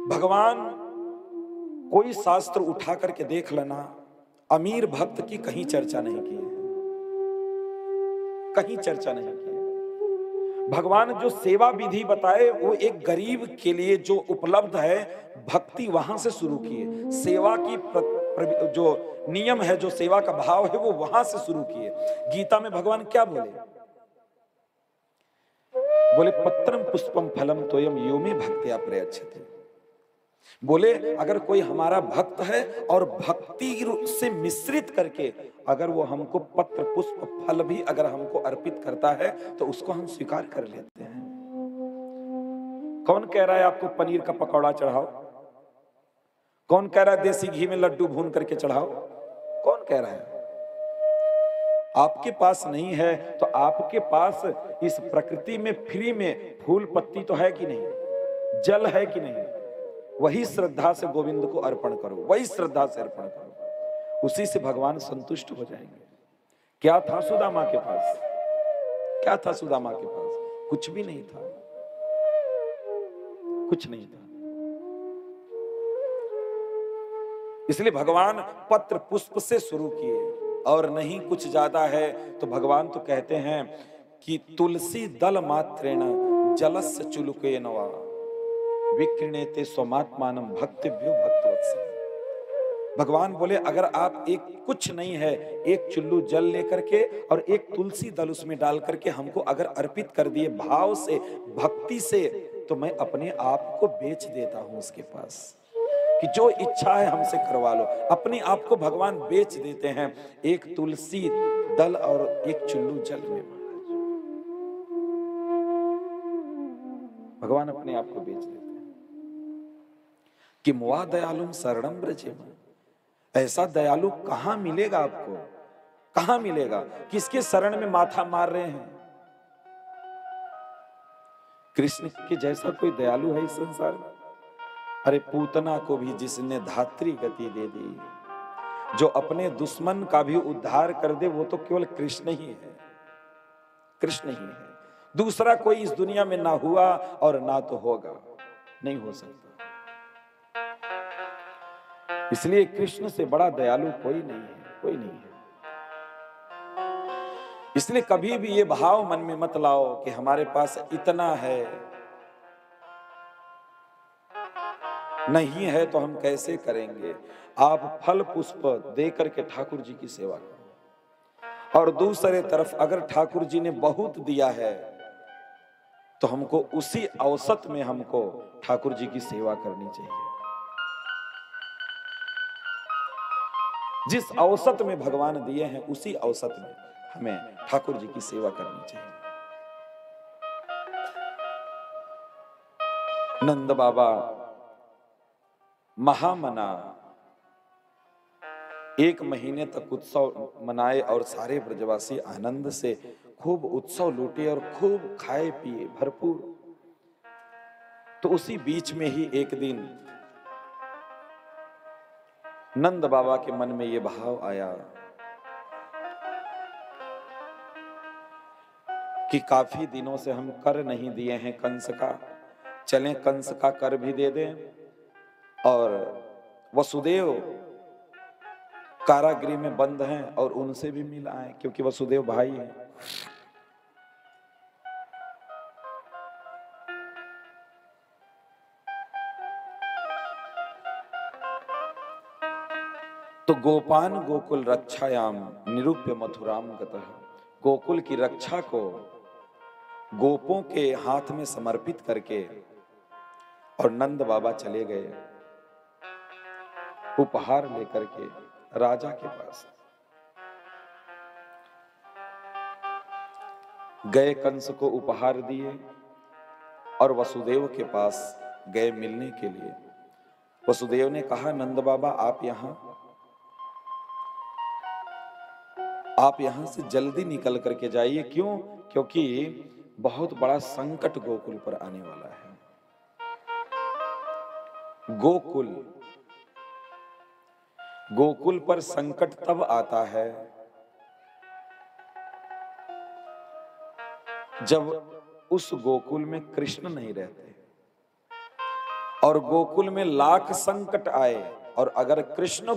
भगवान कोई शास्त्र उठा करके देख लेना, अमीर भक्त की कहीं चर्चा नहीं की है, कहीं चर्चा नहीं की है। भगवान जो सेवा विधि बताए वो एक गरीब के लिए जो उपलब्ध है, भक्ति वहां से शुरू किए। सेवा की जो नियम है, जो सेवा का भाव है, वो वहां से शुरू किए। गीता में भगवान क्या बोले? बोले पत्रम पुष्पम फलम तोयम यो मे भक्त्या प्रयच्छति। बोले अगर कोई हमारा भक्त है और भक्ति से मिश्रित करके अगर वो हमको पत्र पुष्प फल भी अगर हमको अर्पित करता है तो उसको हम स्वीकार कर लेते हैं। कौन कह रहा है आपको पनीर का पकौड़ा चढ़ाओ? कौन कह रहा है देसी घी में लड्डू भून करके चढ़ाओ? कौन कह रहा है? आपके पास नहीं है तो आपके पास इस प्रकृति में फ्री में फूल पत्ती तो है कि नहीं, जल है कि नहीं, वही श्रद्धा से गोविंद को अर्पण करो, वही श्रद्धा से अर्पण करो, उसी से भगवान संतुष्ट हो जाएंगे। क्या था सुदामा के पास? क्या था सुदामा के पास? कुछ भी नहीं था, कुछ नहीं था। इसलिए भगवान पत्र पुष्प से शुरू किए और नहीं कुछ ज्यादा है तो भगवान तो कहते हैं कि तुलसी दल मात्रेण जलस्य चुलुके नवा विक्रीणेते स्वमात्मानम भक्तिभ्यो भक्तवत्सल। भगवान बोले अगर आप एक कुछ नहीं है, एक चुल्लू जल लेकर के और एक तुलसी दल उसमें डाल करके हमको अगर अर्पित कर दिए भाव से, भक्ति से, तो मैं अपने आप को बेच देता हूं उसके पास कि जो इच्छा है हमसे करवा लो। अपने आप को भगवान बेच देते हैं एक तुलसी दल और एक चुल्लू जल में। भगवान अपने आप को बेच देते हैं कि मुआ दयालुम शरणम ब्रजेम। ऐसा दयालु कहां मिलेगा आपको? कहां मिलेगा? किसके शरण में माथा मार रहे हैं? कृष्ण के जैसा कोई दयालु है इस संसार में? अरे पूतना को भी जिसने धात्री गति दे दी, जो अपने दुश्मन का भी उद्धार कर दे, वो तो केवल कृष्ण ही है, कृष्ण ही है। दूसरा कोई इस दुनिया में ना हुआ और ना तो होगा, नहीं हो सकता। इसलिए कृष्ण से बड़ा दयालु कोई नहीं है, कोई नहीं है। इसलिए कभी भी ये भाव मन में मत लाओ कि हमारे पास इतना है, नहीं है तो हम कैसे करेंगे। आप फल पुष्प दे करके ठाकुर जी की सेवा करो और दूसरे तरफ अगर ठाकुर जी ने बहुत दिया है तो हमको उसी औसत में हमको ठाकुर जी की सेवा करनी चाहिए। जिस औसत में भगवान दिए हैं उसी औसत में हमें ठाकुर जी की सेवा करनी चाहिए। नंद बाबा महामना 1 महीने तक उत्सव मनाए और सारे ब्रजवासी आनंद से खूब उत्सव लूटे और खूब खाए पिए भरपूर। तो उसी बीच में ही एक दिन नंद बाबा के मन में यह भाव आया कि काफी दिनों से हम कर नहीं दिए हैं कंस का, चलें कंस का कर भी दे दें और वसुदेव कारागृह में बंद हैं और उनसे भी मिल आए, क्योंकि वसुदेव भाई हैं। तो गोपान गोकुल रक्षायाम निरूप्य मथुराम गतः। गोकुल की रक्षा को गोपों के हाथ में समर्पित करके और नंद बाबा चले गए उपहार लेकर के राजा के पास। गए कंस को उपहार दिए और वसुदेव के पास गए मिलने के लिए। वसुदेव ने कहा नंद बाबा आप यहां से जल्दी निकल करके जाइए। क्यों? क्योंकि बहुत बड़ा संकट गोकुल पर आने वाला है। गोकुल पर संकट तब आता है जब उस गोकुल में कृष्ण नहीं रहते और गोकुल में लाख संकट आए और अगर कृष्ण